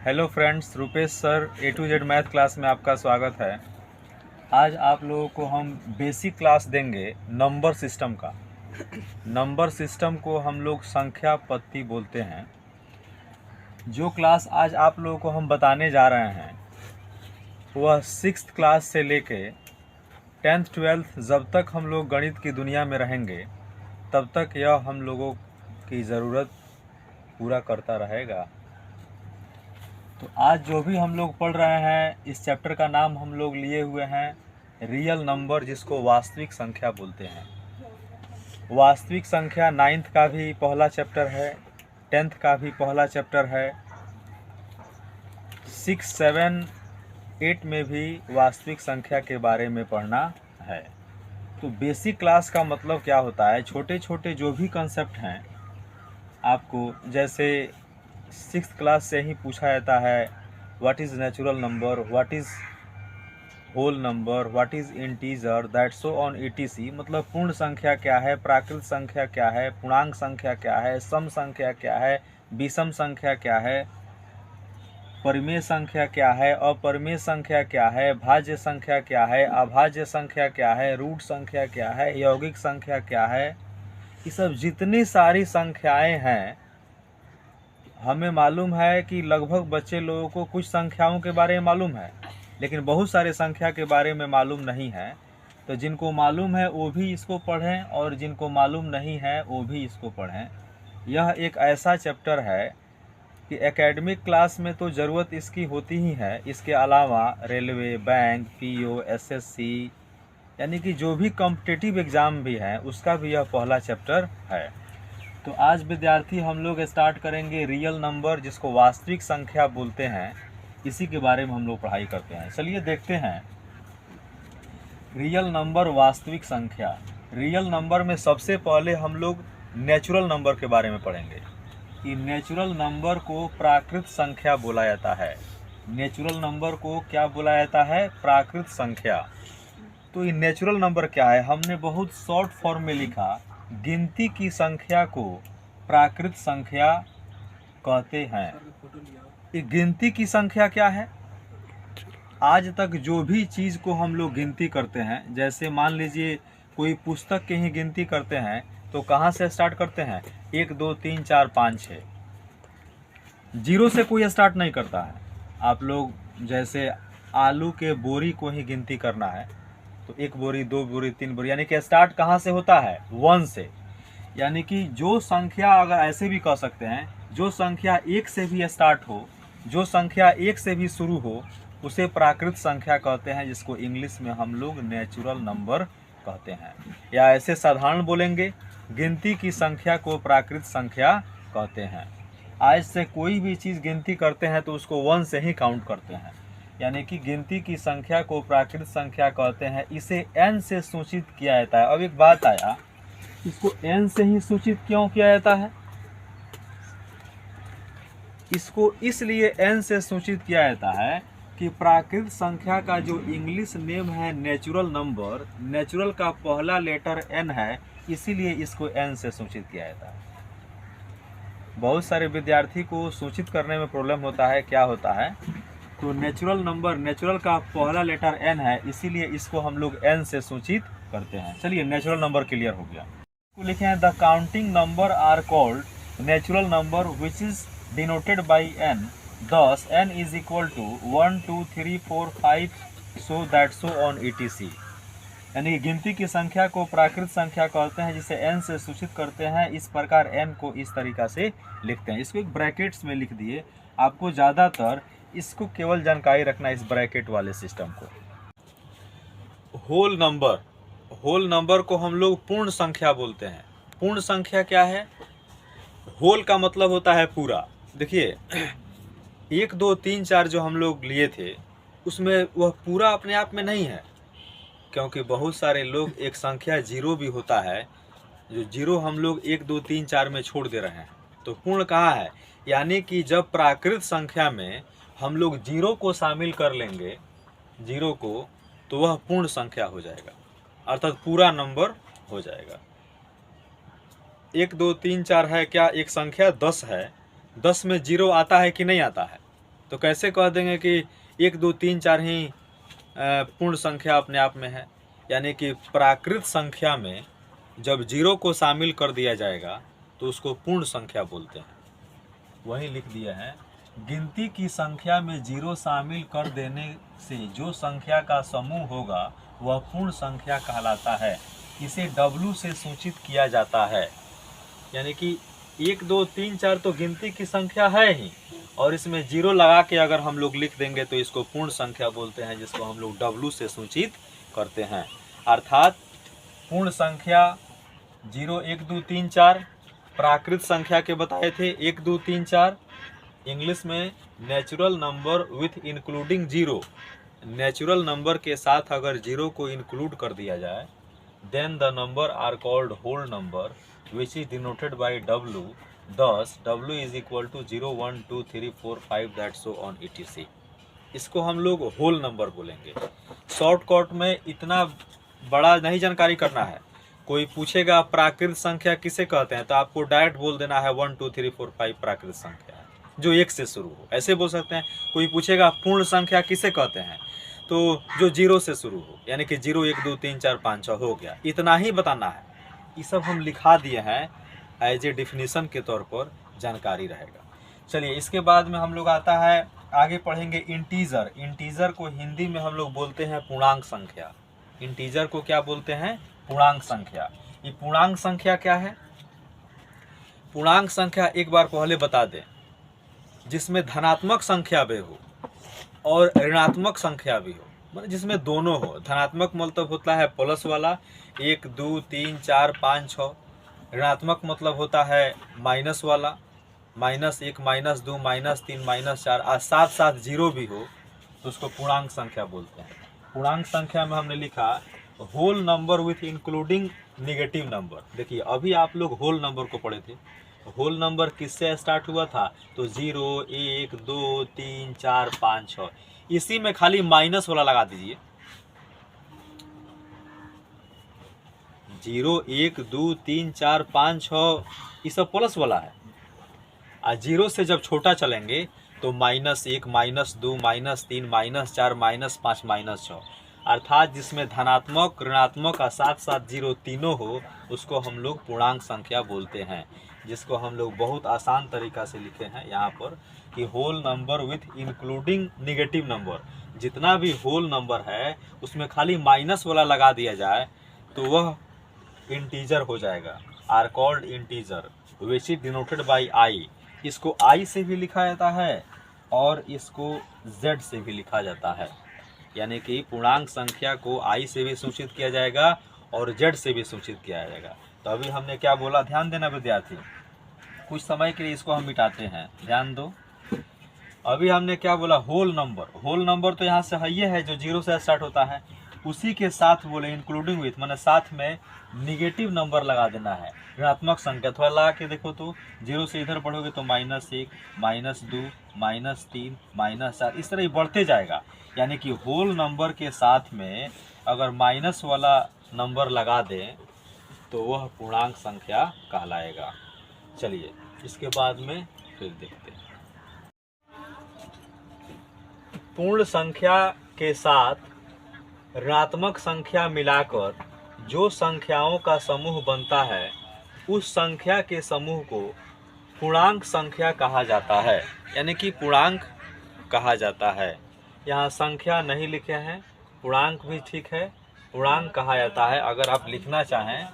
Hello friends, Rupesh sir A to Z math class में आपका स्वागत है। आज आप लोगों को हम बेसिक क्लास देंगे नंबर सिस्टम का। नंबर सिस्टम को हम लोग संख्या पत्ती बोलते हैं। जो क्लास आज आप लोगों को हम बताने जा रहे हैं वह 6th क्लास से लेके 10th 12th जब तक हम लोग गणित की दुनिया में रहेंगे तब तक यह हम लोगों की ज़रूरत पूरा करता रहेगा। तो आज जो भी हम लोग पढ़ रहे हैं इस चैप्टर का नाम हम लोग लिए हुए हैं रियल नंबर, जिसको वास्तविक संख्या बोलते हैं। वास्तविक संख्या 9th का भी पहला चैप्टर है, 10th का भी पहला चैप्टर है, 6, 7, 8 में भी वास्तविक संख्या के बारे में पढ़ना है। तो बेसिक क्लास का मतलब क्या होता है? छोटे छोटे जो भी कंसेप्ट हैं आपको, जैसे 6th क्लास से ही पूछा जाता है what is natural number, what is whole number, what is integer, that so on ETC। मतलब पूर्ण संख्या क्या है, प्राकृत संख्या क्या है, पूर्णांक संख्या क्या है, सम संख्या क्या है, विषम संख्या क्या है, परिमेय संख्या क्या है, अपरिमेय संख्या क्या है, भाज्य संख्या क्या है, अभाज्य संख्या क्या है, रूट संख्या क्या है, यौगिक संख्या क्या है। ये सब जितनी सारी संख्याएं हैं, हमें मालूम है कि लगभग बच्चे लोगों को कुछ संख्याओं के बारे में मालूम है, लेकिन बहुत सारे संख्या के बारे में मालूम नहीं है। तो जिनको मालूम है वो भी इसको पढ़ें और जिनको मालूम नहीं है वो भी इसको पढ़ें। यह एक ऐसा चैप्टर है कि एकेडमिक क्लास में तो ज़रूरत इसकी होती ही है, इसके अलावा रेलवे, बैंक, PO, SSC यानी कि जो भी कॉम्पिटिटिव एग्ज़ाम भी है उसका भी यह पहला चैप्टर है। तो आज विद्यार्थी हम लोग स्टार्ट करेंगे रियल नंबर, जिसको वास्तविक संख्या बोलते हैं। इसी के बारे में हम लोग पढ़ाई करते हैं। चलिए देखते हैं रियल नंबर, वास्तविक संख्या। रियल नंबर में सबसे पहले हम लोग नेचुरल नंबर के बारे में पढ़ेंगे कि नेचुरल नंबर को प्राकृत संख्या बोला जाता है। नेचुरल नंबर को क्या बोला जाता है? प्राकृत संख्या। तो ये नेचुरल नंबर क्या है? हमने बहुत शॉर्ट फॉर्म में लिखा, गिनती की संख्या को प्राकृत संख्या कहते हैं। ये गिनती की संख्या क्या है? आज तक जो भी चीज़ को हम लोग गिनती करते हैं, जैसे मान लीजिए कोई पुस्तक की ही गिनती करते हैं तो कहाँ से स्टार्ट करते हैं? 1 2 3 4 5 6। जीरो से कोई स्टार्ट नहीं करता है। आप लोग जैसे आलू के बोरी को ही गिनती करना है तो 1 बोरी, 2 बोरी, 3 बोरी, यानी कि स्टार्ट कहाँ से होता है? 1 से। यानी कि जो संख्या, अगर ऐसे भी कह सकते हैं, जो संख्या 1 से भी स्टार्ट हो, जो संख्या 1 से भी शुरू हो, उसे प्राकृत संख्या कहते हैं, जिसको इंग्लिश में हम लोग नेचुरल नंबर कहते हैं। या ऐसे साधारण बोलेंगे, गिनती की संख्या को प्राकृत संख्या कहते हैं। आज से कोई भी चीज़ गिनती करते हैं तो उसको 1 से ही काउंट करते हैं, यानी कि गिनती की संख्या को प्राकृत संख्या कहते हैं। इसे n से सूचित किया जाता है। अब एक बात आया, इसको n से ही सूचित क्यों किया जाता है? इसको इसलिए n से सूचित किया जाता है कि प्राकृत संख्या का जो इंग्लिश नेम है नेचुरल नंबर, नेचुरल का पहला लेटर n है, इसीलिए इसको n से सूचित किया जाता है। बहुत सारे विद्यार्थी को सूचित करने में प्रॉब्लम होता है। क्या होता है? तो नेचुरल नंबर, नेचुरल का पहला लेटर n है, इसीलिए इसको हम लोग n से सूचित करते हैं। चलिए, नेचुरल नंबर क्लियर हो गया। तो लिखे हैं the counting number are called natural number which is denoted by n। Thus n is equal to 1 2 3 4 5 so that so on ETC। यानी कि गिनती की संख्या को प्राकृत संख्या कहते हैं, जिसे n से सूचित करते हैं। इस प्रकार n को इस तरीका से लिखते हैं। इसको एक ब्रैकेट्स में लिख दिए। आपको ज़्यादातर इसको केवल जानकारी रखना, इस ब्रैकेट वाले सिस्टम को। होल नंबर, होल नंबर को हम लोग पूर्ण संख्या बोलते हैं। पूर्ण संख्या क्या है? होल का मतलब होता है पूरा। देखिए 1 2 3 4 जो हम लोग लिए थे उसमें वह पूरा अपने आप में नहीं है, क्योंकि बहुत सारे लोग एक संख्या 0 भी होता है, जो 0 हम लोग 1 2 3 4 में छोड़ दे रहे हैं। तो पूर्ण कहाँ है? यानी कि जब प्राकृत संख्या में हम लोग 0 को शामिल कर लेंगे, 0 को, तो वह पूर्ण संख्या हो जाएगा, अर्थात पूरा नंबर हो जाएगा। 1 2 3 4 है क्या? एक संख्या 10 है, 10 में 0 आता है कि नहीं आता है? तो कैसे कह देंगे कि 1 2 3 4 ही पूर्ण संख्या अपने आप में है? यानी कि प्राकृत संख्या में जब 0 को शामिल कर दिया जाएगा तो उसको पूर्ण संख्या बोलते हैं। वही लिख दिया है, गिनती की संख्या में 0 शामिल कर देने से जो संख्या का समूह होगा वह पूर्ण संख्या कहलाता है। इसे W से सूचित किया जाता है। यानी कि 1 2 3 4 तो गिनती की संख्या है ही, और इसमें 0 लगा के अगर हम लोग लिख देंगे तो इसको पूर्ण संख्या बोलते हैं, जिसको हम लोग W से सूचित करते हैं। अर्थात पूर्ण संख्या 0 1 2 3 4 प्राकृत संख्या के बताए थे 1 2 3 4। इंग्लिश में natural number with including 0, natural number के साथ अगर 0 को इंक्लूड कर दिया जाए, then the number are called whole number which is denoted by W। thus W is equal to 0 1 2 3 4 5 that so on etc। इसको हम लोग होल नंबर बोलेंगे। शॉर्टकट में इतना बड़ा नहीं जानकारी करना है। कोई पूछेगा प्राकृत संख्या किसे कहते हैं, तो आपको डायरेक्ट बोल देना है 1 2 3 4 5 प्राकृत संख्या है जो 1 से शुरू हो, ऐसे बोल सकते हैं। कोई पूछेगा पूर्ण संख्या किसे कहते हैं, तो जो 0 से शुरू हो, यानी कि 0 1 2 3 4 5 6 हो गया, इतना ही बताना है। ये सब हम लिखा दिए हैं एज ए डिफिनीशन के तौर पर, जानकारी रहेगा। चलिए, इसके बाद में हम लोग आता है, आगे पढ़ेंगे इंटीजर। इंटीजर को हिंदी में हम लोग बोलते हैं पूर्णांक संख्या। इंटीजर को क्या बोलते हैं? पूर्णांक संख्या। ये पूर्णांक संख्या क्या है? पूर्णांक संख्या एक बार पहले बता दें, जिसमें धनात्मक संख्या भी हो और ऋणात्मक संख्या भी हो, मतलब जिसमें दोनों हो। धनात्मक मतलब होता है प्लस वाला 1 2 3 4 5 6, ऋणात्मक मतलब होता है माइनस वाला -1 -2 -3 -4, और साथ साथ 0 भी हो तो उसको पूर्णांक संख्या बोलते हैं। पूर्णांक संख्या में हमने लिखा whole number with including negative number. देखिए, अभी आप लोग होल नंबर को पढ़े थे। होल नंबर किससे स्टार्ट हुआ था? तो 0 1 2 3 4 5 6, इसी में खाली माइनस वाला लगा दीजिए। 0 1 2 3 4 5 6 ये सब प्लस वाला है, और 0 से जब छोटा चलेंगे तो -1 -2 -3 -4 -5 -6, अर्थात जिसमें धनात्मक ऋणात्मक और साथ साथ 0 तीनों हो उसको हम लोग पूर्णांक संख्या बोलते हैं। जिसको हम लोग बहुत आसान तरीका से लिखे हैं यहाँ पर कि whole number with including negative number. जितना भी होल नंबर है उसमें खाली माइनस वाला लगा दिया जाए तो वह इंटीजर हो जाएगा, are called integer which is denoted by I. इसको आई से भी लिखा जाता है और इसको जेड से भी लिखा जाता है। यानी कि पूर्णांक संख्या को आई से भी सूचित किया जाएगा और जेड से भी सूचित किया जाएगा। तो अभी हमने क्या बोला, ध्यान देना विद्यार्थी, कुछ समय के लिए इसको हम मिटाते हैं, ध्यान दो। अभी हमने क्या बोला, होल नंबर। होल नंबर तो यहाँ से है, ये है जो 0 से स्टार्ट होता है, उसी के साथ बोले इंक्लूडिंग विथ, माने साथ में निगेटिव नंबर लगा देना है, ऋणात्मक संख्या। थोड़ा लगा के देखो तो 0 से इधर पढ़ोगे तो -1 -2 -3 -4, इस तरह ही बढ़ते जाएगा। यानी कि होल नंबर के साथ में अगर माइनस वाला नंबर लगा दें तो वह पूर्णांक संख्या कहलाएगा। चलिए, इसके बाद में फिर देखते हैं। पूर्ण संख्या के साथ ऋणात्मक संख्या मिलाकर जो संख्याओं का समूह बनता है उस संख्या के समूह को पूर्णांक संख्या कहा जाता है, यानी कि पूर्णांक कहा जाता है। यहाँ संख्या नहीं लिखे हैं, पूर्णांक भी ठीक है, पूर्णांक कहा जाता है। अगर आप लिखना चाहें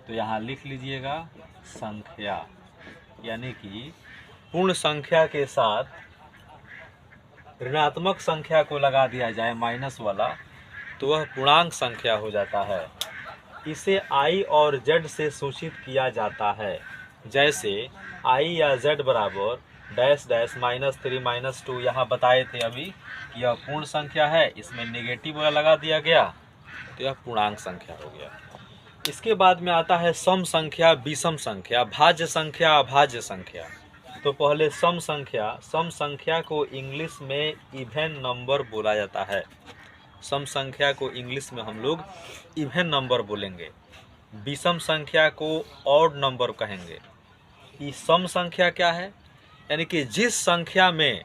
तो यहाँ लिख लीजिएगा संख्या, यानी कि पूर्ण संख्या के साथ ऋणात्मक संख्या को लगा दिया जाए माइनस वाला तो वह पूर्णांक संख्या हो जाता है। इसे आई और जेड से सूचित किया जाता है, जैसे आई या जेड बराबर डैश डैश -3 -2, यहाँ बताए थे अभी कि यह पूर्ण संख्या है, इसमें नेगेटिव वाला लगा दिया गया तो यह पूर्णांक संख्या हो गया। इसके बाद में आता है सम संख्या, विषम संख्या, भाज्य संख्या, अभाज्य संख्या। तो पहले सम संख्या। सम संख्या को इंग्लिश में इवन नंबर बोला जाता है। सम संख्या को इंग्लिश में हम लोग इवन नंबर बोलेंगे। विषम संख्या को ऑड नंबर कहेंगे। ये सम संख्या क्या है? यानी कि जिस संख्या में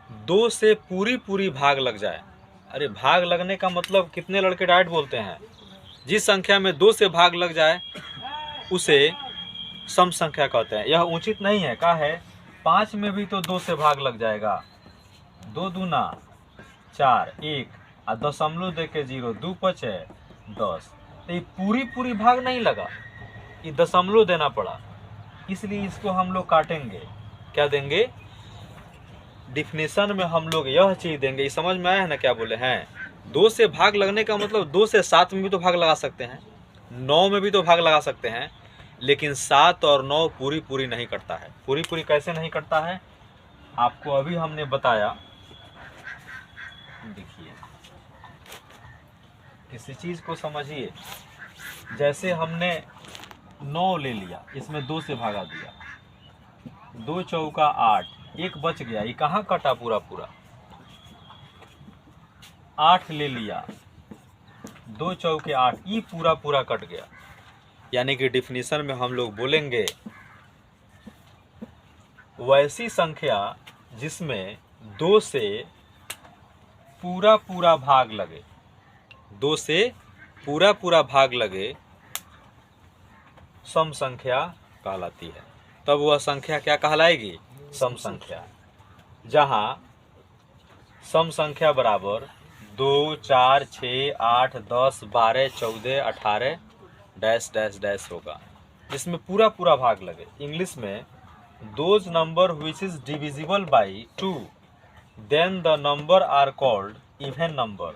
2 से पूरी पूरी भाग लग जाए। अरे भाग लगने का मतलब कितने लड़के डायरेक्ट बोलते हैं, जिस संख्या में 2 से भाग लग जाए उसे सम संख्या कहते हैं। यह उचित नहीं है, क्या है 5 में भी तो 2 से भाग लग जाएगा, 2 दूना 4, 1 और दशमलव दे के 0, 2 5 है 10। तो ये पूरी पूरी भाग नहीं लगा, ये दशमलव देना पड़ा, इसलिए इसको हम लोग काटेंगे। क्या देंगे, डिफिनेशन में हम लोग यह चीज देंगे। ये समझ में आया है ना क्या बोले हैं। 2 से भाग लगने का मतलब 2 से 7 में भी तो भाग लगा सकते हैं, 9 में भी तो भाग लगा सकते हैं, लेकिन 7 और 9 पूरी पूरी नहीं कटता है। पूरी पूरी कैसे नहीं कटता है, आपको अभी हमने बताया। देखिए किसी चीज को समझिए, जैसे हमने 9 ले लिया, इसमें 2 से भागा दिया, 2 चौका 8, 1 बच गया, ये कहाँ कटा पूरा पूरा। 8 ले लिया, 2 चौके 8, ये पूरा पूरा कट गया। यानी कि डिफिनीशन में हम लोग बोलेंगे वैसी संख्या जिसमें 2 से पूरा पूरा भाग लगे, 2 से पूरा पूरा भाग लगे, सम संख्या कहलाती है। तब वह संख्या क्या कहलाएगी, सम संख्या। जहां सम संख्या बराबर 2 4 6 8 10 12 14 18 डैश डैश डैश होगा, जिसमें पूरा पूरा भाग लगे। इंग्लिश में those number which is divisible by 2 then the number are called even number.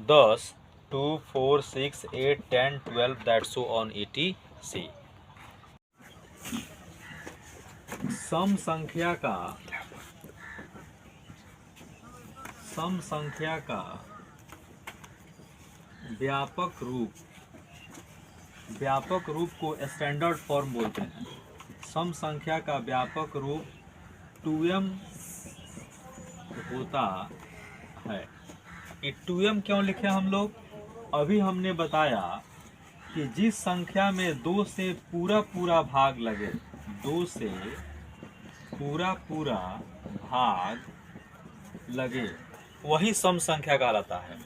10 2 4 6 8 10 12 that so on etc। सम संख्या का व्यापक रूप को स्टैंडर्ड फॉर्म बोलते हैं। सम संख्या का व्यापक रूप 2m होता है। ये 2m क्यों लिखे हम लोग, अभी हमने बताया कि जिस संख्या में 2 से पूरा पूरा भाग लगे, 2 से पूरा पूरा भाग लगे, वही सम संख्या कहलाता है।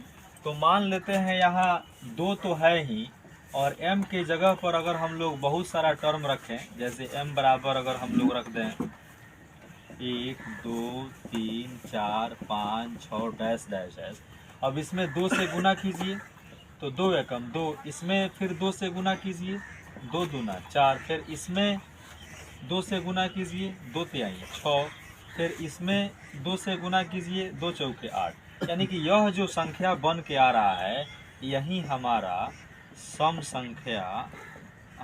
तो मान लेते हैं यहाँ 2 तो है ही, और m के जगह पर अगर हम लोग बहुत सारा टर्म रखें, जैसे m बराबर अगर हम लोग रख दें 1 2 3 4 5 6 डैश डैश डैश। अब इसमें 2 से गुना कीजिए तो 2 एकम 2, इसमें फिर 2 से गुना कीजिए 2 दूना 4, फिर इसमें 2 से गुना कीजिए 2 तिहाई 6, फिर इसमें 2 से गुना कीजिए 2 चौके 8। यानी कि यह जो संख्या बन के आ रहा है यही हमारा सम संख्या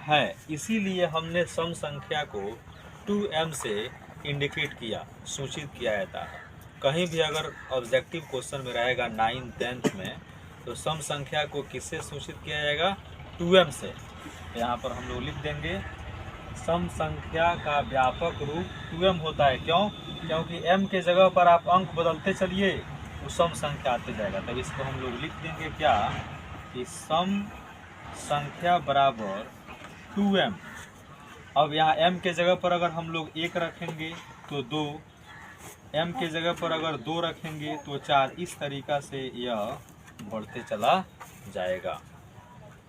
है। इसीलिए हमने सम संख्या को 2m से इंडिकेट किया, सूचित किया जाता है। कहीं भी अगर ऑब्जेक्टिव क्वेश्चन में रहेगा 9th 10th में, तो सम संख्या को किससे सूचित किया जाएगा, 2m से। यहाँ पर हम लोग लिख देंगे सम संख्या का व्यापक रूप 2m होता है। क्यों, क्योंकि m के जगह पर आप अंक बदलते चलिए वो सम संख्या आते जाएगा। तब इसको हम लोग लिख देंगे क्या, कि सम संख्या बराबर 2m। अब यहाँ m के जगह पर अगर हम लोग 1 रखेंगे तो 2, m के जगह पर अगर 2 रखेंगे तो 4, इस तरीका से यह बढ़ते चला जाएगा।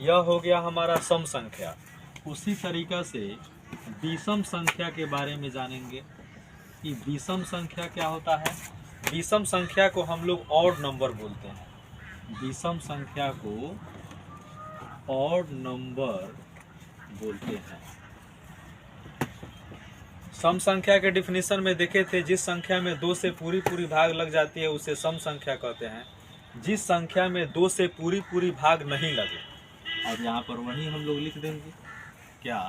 यह हो गया हमारा सम संख्या। उसी तरीका से विषम संख्या के बारे में जानेंगे कि विषम संख्या क्या होता है। विषम संख्या को हम लोग ऑड नंबर बोलते हैं, विषम संख्या को ऑड नंबर बोलते हैं। सम संख्या के डिफिनीशन में देखे थे, जिस संख्या में 2 से पूरी पूरी भाग लग जाती है उसे सम संख्या कहते हैं। जिस संख्या में 2 से पूरी पूरी भाग नहीं लगे, और यहाँ पर वही हम लोग लिख देंगे क्या,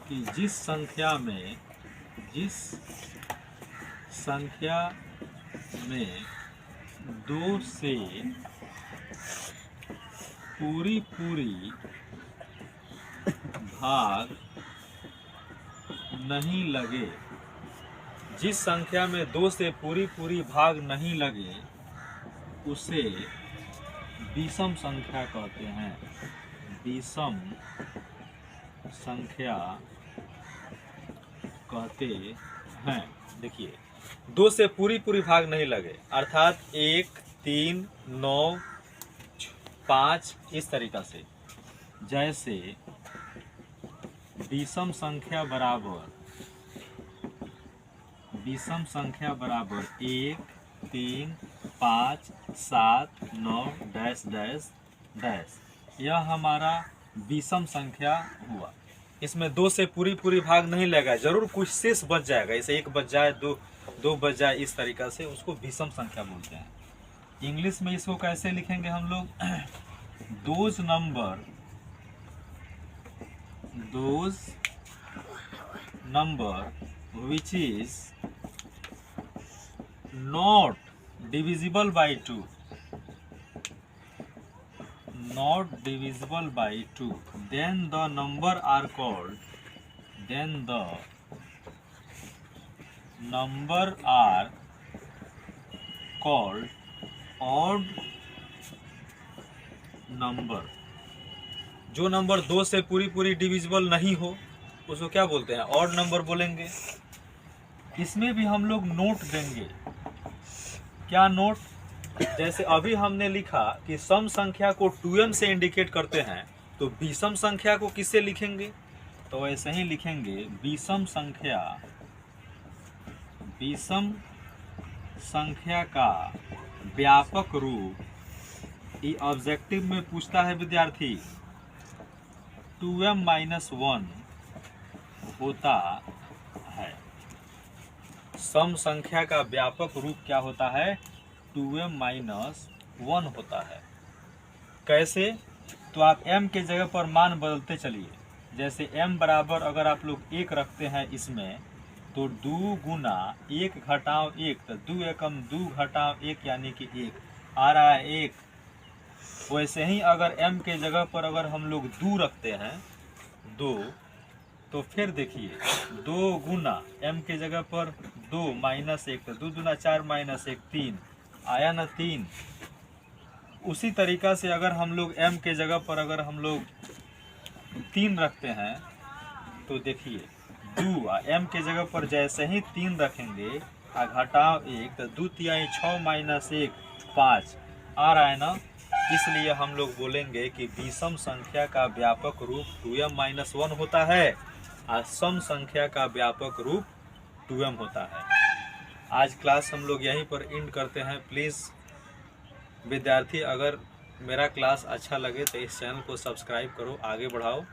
कि जिस संख्या में 2 से पूरी पूरी भाग नहीं लगे, जिस संख्या में 2 से पूरी पूरी भाग नहीं लगे उसे विषम संख्या कहते हैं। विषम संख्या कहते हैं। देखिए 2 से पूरी भाग नहीं लगे, अर्थात 1, 3, 9, 5 इस तरीका से। जैसे विषम संख्या बराबर 1, 3, 5, 7, 9 डैश डैश डैश, यह हमारा विषम संख्या हुआ। इसमें 2 से पूरी भाग नहीं लगा, जरूर कुछ शेष बच जाएगा, इसे 1 बच जाए, 2 बच जाए, इस तरीका से उसको विषम संख्या बोलते हैं। इंग्लिश में इसको कैसे लिखेंगे हम लोग? Those number which is not divisible by 2, then the number are called odd number। जो नंबर 2 से पूरी डिविजिबल नहीं हो उसको क्या बोलते हैं? ऑड नंबर बोलेंगे। इसमें भी हम लोग नोट देंगे। क्या नोट? जैसे अभी हमने लिखा कि सम संख्या को 2m से इंडिकेट करते हैं, तो विषम संख्या को किससे लिखेंगे? तो ऐसे ही लिखेंगे, विषम संख्या का व्यापक रूप। ये ऑब्जेक्टिव में पूछता है विद्यार्थी, 2m-1 होता है। सम संख्या का व्यापक रूप क्या होता है? 2m-1 होता है। कैसे? तो आप m के जगह पर मान बदलते चलिए। जैसे m बराबर अगर आप लोग 1 रखते हैं इसमें, तो 2 गुना 1 घटाव 1, तो 2 एकम 2 घटाव 1 यानी कि 1 आ रहा है 1। वैसे ही अगर m के जगह पर अगर हम लोग 2 रखते हैं 2, तो फिर देखिए 2 गुना m के जगह पर 2 माइनस 1, तो 2 दूना 4 माइनस 1 3 आया ना 3। उसी तरीका से अगर हम लोग m के जगह पर अगर हम लोग 3 रखते हैं, तो देखिए 2 m के जगह पर जैसे ही 3 रखेंगे घटाव 1, तो 2 तिहाई 6 माइनस 1 5 आ रहा है ना। इसलिए हम लोग बोलेंगे कि विषम संख्या का व्यापक रूप 2m-1 होता है और सम संख्या का व्यापक रूप 2m होता है। आज क्लास हम लोग यहीं पर एंड करते हैं। प्लीज़ विद्यार्थी, अगर मेरा क्लास अच्छा लगे तो इस चैनल को सब्सक्राइब करो, आगे बढ़ाओ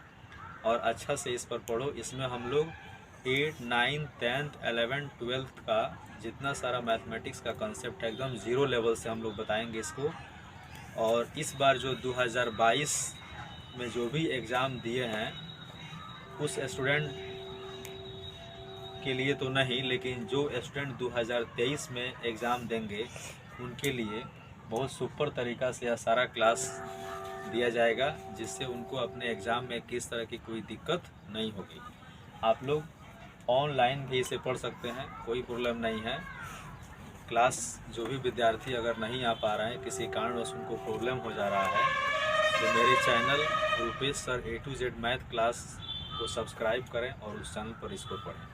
और अच्छा से इस पर पढ़ो। इसमें हम लोग 8, 9, 10th, 11th, 12th का जितना सारा मैथमेटिक्स का कंसेप्ट है एकदम ज़ीरो लेवल से हम लोग बताएंगे इसको। और इस बार जो 2022 में जो भी एग्ज़ाम दिए हैं उस स्टूडेंट के लिए तो नहीं, लेकिन जो स्टूडेंट 2023 में एग्ज़ाम देंगे उनके लिए बहुत सुपर तरीक़ा से यह सारा क्लास दिया जाएगा, जिससे उनको अपने एग्ज़ाम में किस तरह की कोई दिक्कत नहीं होगी। आप लोग ऑनलाइन भी इसे पढ़ सकते हैं, कोई प्रॉब्लम नहीं है। क्लास जो भी विद्यार्थी अगर नहीं आ पा रहे हैं, किसी कारणवश उनको प्रॉब्लम हो जा रहा है, तो मेरे channel Rupesh sir A to Z math class को सब्सक्राइब करें और उस चैनल पर इसको पढ़ें।